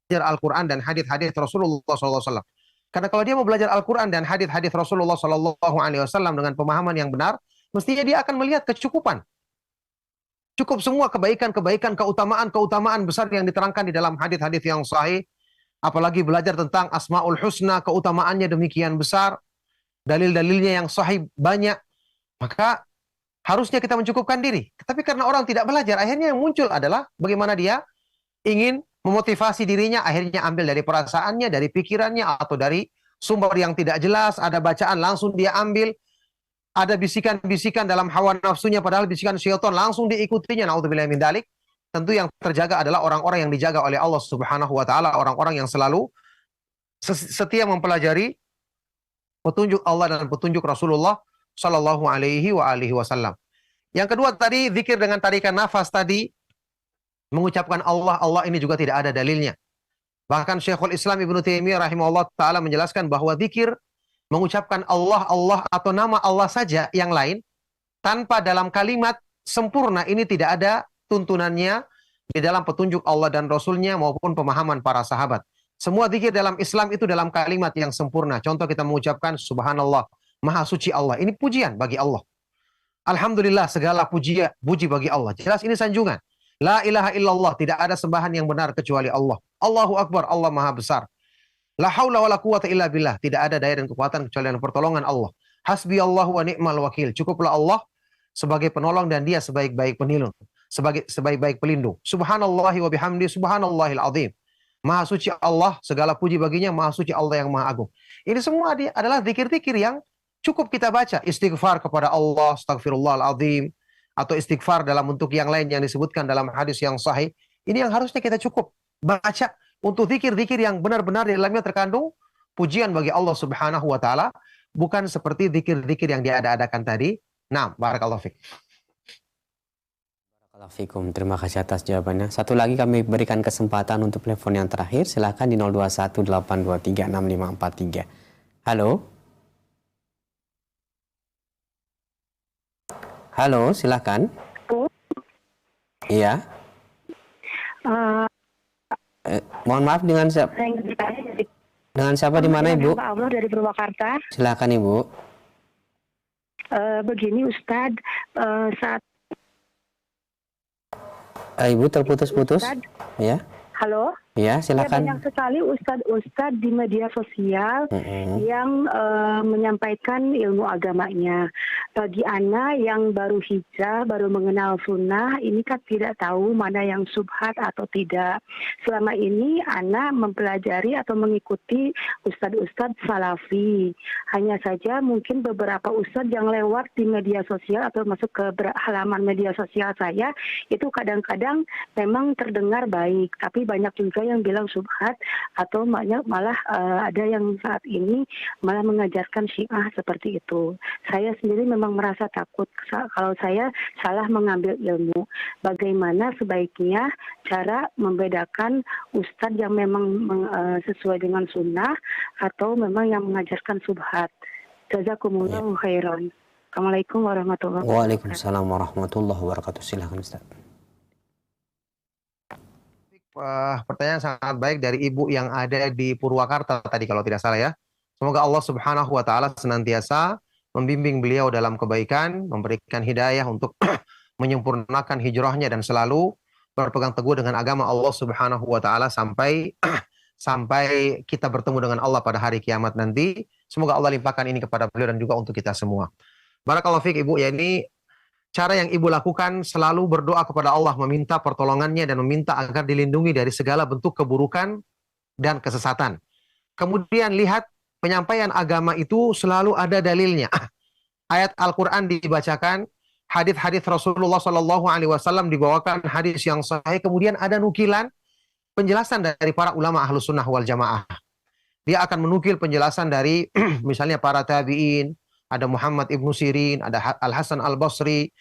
belajar Al-Quran dan hadis-hadis Rasulullah SAW. Karena kalau dia mau belajar Al-Quran dan hadis-hadis Rasulullah SAW dengan pemahaman yang benar, mestinya dia akan melihat kecukupan. Cukup semua kebaikan-kebaikan, keutamaan-keutamaan besar yang diterangkan di dalam hadis-hadis yang sahih. Apalagi belajar tentang Asmaul Husna, keutamaannya demikian besar. Dalil-dalilnya yang sahih banyak. Maka harusnya kita mencukupkan diri. Tapi karena orang tidak belajar, akhirnya yang muncul adalah bagaimana dia ingin memotivasi dirinya, akhirnya ambil dari perasaannya, dari pikirannya, atau dari sumber yang tidak jelas. Ada bacaan langsung dia ambil. Ada bisikan-bisikan dalam hawa nafsunya, padahal bisikan syaitan langsung diikutinya. Na'udzubillahi min dzalik. Tentu yang terjaga adalah orang-orang yang dijaga oleh Allah Subhanahu wa taala, orang-orang yang selalu setia mempelajari petunjuk Allah dan petunjuk Rasulullah sallallahu alaihi wasallam. Yang kedua tadi zikir dengan tarikan nafas tadi, mengucapkan Allah ini juga tidak ada dalilnya. Bahkan Syekhul Islam Ibnu Taimiyah rahimahullah taala menjelaskan bahwa zikir mengucapkan Allah, Allah atau nama Allah saja yang lain tanpa dalam kalimat sempurna ini tidak ada tuntunannya di dalam petunjuk Allah dan Rasulnya maupun pemahaman para sahabat. Semua zikir dalam Islam itu dalam kalimat yang sempurna. Contoh kita mengucapkan Subhanallah, Maha Suci Allah. Ini pujian bagi Allah. Alhamdulillah, segala puji bagi Allah. Jelas ini sanjungan. La ilaha illallah, tidak ada sembahan yang benar kecuali Allah. Allahu Akbar, Allah Maha Besar. La haula wala quwata illa billah, tidak ada daya dan kekuatan kecuali dengan pertolongan Allah. Hasbi Allahu wa ni'mal wakil. Cukuplah Allah sebagai penolong dan dia sebaik-baik penilung, sebaik-baik pelindung. Subhanallahi wa bihamdi, subhanallahil azim. Maha suci Allah, segala puji baginya, maha suci Allah yang maha agung. Ini semua adalah zikir-zikir yang cukup kita baca. Istighfar kepada Allah, astagfirullahaladzim, atau istighfar dalam bentuk yang lain yang disebutkan dalam hadis yang sahih. Ini yang harusnya kita cukup baca untuk zikir-zikir yang benar-benar di dalamnya terkandung pujian bagi Allah Subhanahu wa taala, bukan seperti zikir-zikir yang diada-adakan tadi. Nah, barakallahu fiik. Barakallahu fiikum. Terima kasih atas jawabannya. Satu lagi kami berikan kesempatan untuk telepon yang terakhir. Silakan di 0218236543. Halo. Halo, silakan. Iya. Mohon maaf, dengan siapa? Dengan siapa, di mana, Ibu? Pak Allah dari Purwakarta. Silakan, Ibu. Begini Ustadz, saat Ibu terputus-putus. Ya. halo. Ya, silakan. Ya, banyak sekali ustadz-ustadz di media sosial yang menyampaikan ilmu agamanya. Bagi Ana yang baru hijrah, baru mengenal sunnah, ini kan tidak tahu mana yang subhat atau tidak. Selama ini Ana mempelajari atau mengikuti ustadz-ustadz salafi. Hanya saja mungkin beberapa ustadz yang lewat di media sosial atau masuk ke halaman media sosial saya, itu kadang-kadang memang terdengar baik, tapi banyak juga yang bilang subhat atau malah ada yang saat ini malah mengajarkan Syiah seperti itu. Saya sendiri memang merasa takut kalau saya salah mengambil ilmu. Bagaimana sebaiknya cara membedakan ustadz yang memang sesuai dengan sunnah atau memang yang mengajarkan subhat. Jazakumullahu khairan. Assalamualaikum warahmatullahi wabarakatuh. Waalaikumsalam warahmatullahi wabarakatuh. Silakan Ustaz. Pertanyaan sangat baik dari ibu yang ada di Purwakarta tadi kalau tidak salah ya. Semoga Allah Subhanahu wa taala senantiasa membimbing beliau dalam kebaikan, memberikan hidayah untuk menyempurnakan hijrahnya dan selalu berpegang teguh dengan agama Allah Subhanahu wa taala sampai kita bertemu dengan Allah pada hari kiamat nanti. Semoga Allah limpahkan ini kepada beliau dan juga untuk kita semua. Barakallahu fiik Ibu, ya ini cara yang Ibu lakukan, selalu berdoa kepada Allah, meminta pertolongannya dan meminta agar dilindungi dari segala bentuk keburukan dan kesesatan. Kemudian lihat, penyampaian agama itu selalu ada dalilnya. Ayat Al-Quran dibacakan, hadis-hadis Rasulullah SAW dibawakan, hadis yang sahih, kemudian ada nukilan penjelasan dari para ulama Ahlus Sunnah wal Jamaah. Dia akan menukil penjelasan dari misalnya para tabi'in, ada Muhammad Ibnu Sirin, ada Al-Hasan Al-Basri,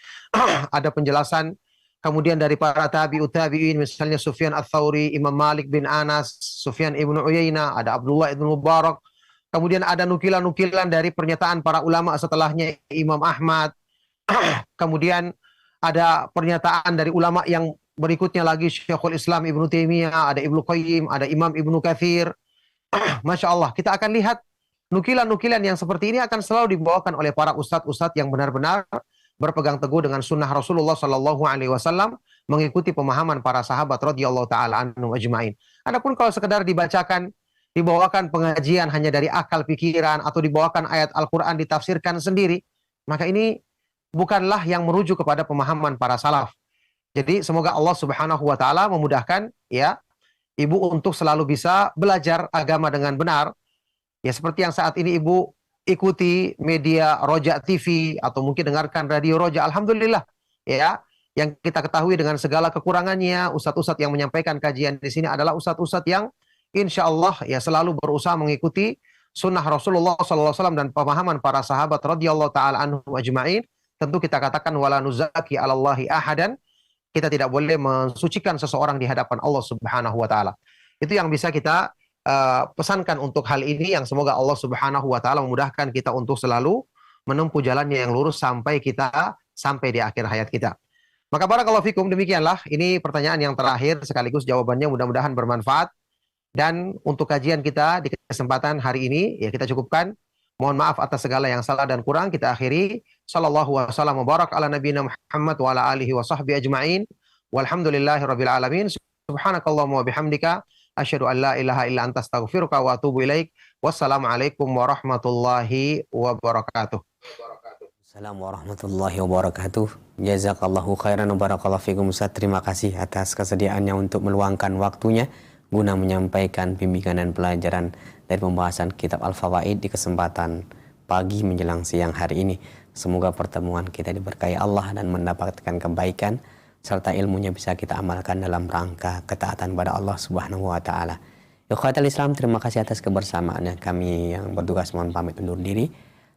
ada penjelasan kemudian dari para tabi'in, misalnya Sufyan Ats-Tsauri, Imam Malik bin Anas, Sufyan Ibnu Uyainah, ada Abdullah Ibnu Mubarak, kemudian ada nukilan-nukilan dari pernyataan para ulama setelahnya, Imam Ahmad, kemudian ada pernyataan dari ulama yang berikutnya lagi, Syekhul Islam Ibnu Taimiyah, ada Ibnu Qayyim, ada Imam Ibnu Katsir. Masya Allah, kita akan lihat nukilan-nukilan yang seperti ini akan selalu dibawakan oleh para ustadz-ustadz yang benar-benar berpegang teguh dengan sunnah Rasulullah SAW, mengikuti pemahaman para sahabat radhiyallahu taala anhum ajmain. Adapun kalau sekedar dibawakan pengajian hanya dari akal pikiran atau dibawakan ayat Al-Quran ditafsirkan sendiri, maka ini bukanlah yang merujuk kepada pemahaman para salaf. Jadi semoga Allah Subhanahu wa taala memudahkan ya Ibu untuk selalu bisa belajar agama dengan benar. Ya seperti yang saat ini Ibu ikuti media Roja TV atau mungkin dengarkan radio Roja, alhamdulillah ya. Yang kita ketahui dengan segala kekurangannya, ustadz-ustadz yang menyampaikan kajian di sini adalah ustadz-ustadz yang insya Allah ya selalu berusaha mengikuti sunnah Rasulullah SAW dan pemahaman para sahabat radhiyallahu taala anhum ajmain. Tentu kita katakan wala nuzaki 'alallahi ahadan. Kita tidak boleh mensucikan seseorang di hadapan Allah Subhanahu wa taala. Itu yang bisa kita pesankan untuk hal ini, yang semoga Allah Subhanahu wa taala memudahkan kita untuk selalu menempuh jalannya yang lurus sampai kita sampai di akhir hayat kita. Maka barakallahu fikum, demikianlah ini pertanyaan yang terakhir sekaligus jawabannya, mudah-mudahan bermanfaat. Dan untuk kajian kita di kesempatan hari ini ya kita cukupkan. Mohon maaf atas segala yang salah dan kurang, kita akhiri. Sallallahu wasallam wa barak ala nabiyina Muhammad wa ala alihi wa sahbihi ajma'in. Walhamdulillahirabbil alamin. Subhanakallahumma wa bihamdika asyhadu an la ilaha illa anta astaghfiruka wa atubu ilaik. Wassalamualaikum warahmatullahi wabarakatuh. Assalamualaikum warahmatullahi wabarakatuh. Jazakallahu khairan wa barakallahu fikum Ustaz. Terima kasih atas kesediaannya untuk meluangkan waktunya guna menyampaikan bimbingan dan pelajaran dari pembahasan kitab Al-Fawaid di kesempatan pagi menjelang siang hari ini. Semoga pertemuan kita diberkahi Allah dan mendapatkan kebaikan serta ilmunya bisa kita amalkan dalam rangka ketaatan pada Allah Subhanahu wa taala. Ikhwatal Islam, terima kasih atas kebersamaannya. Kami yang bertugas mohon pamit undur diri.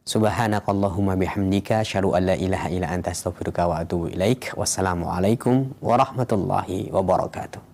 Subhanakallahumma bihamdika asyhadu an la ilaha illa anta astaghfiruka wa atubu ilaik. Wassalamualaikum warahmatullahi wabarakatuh.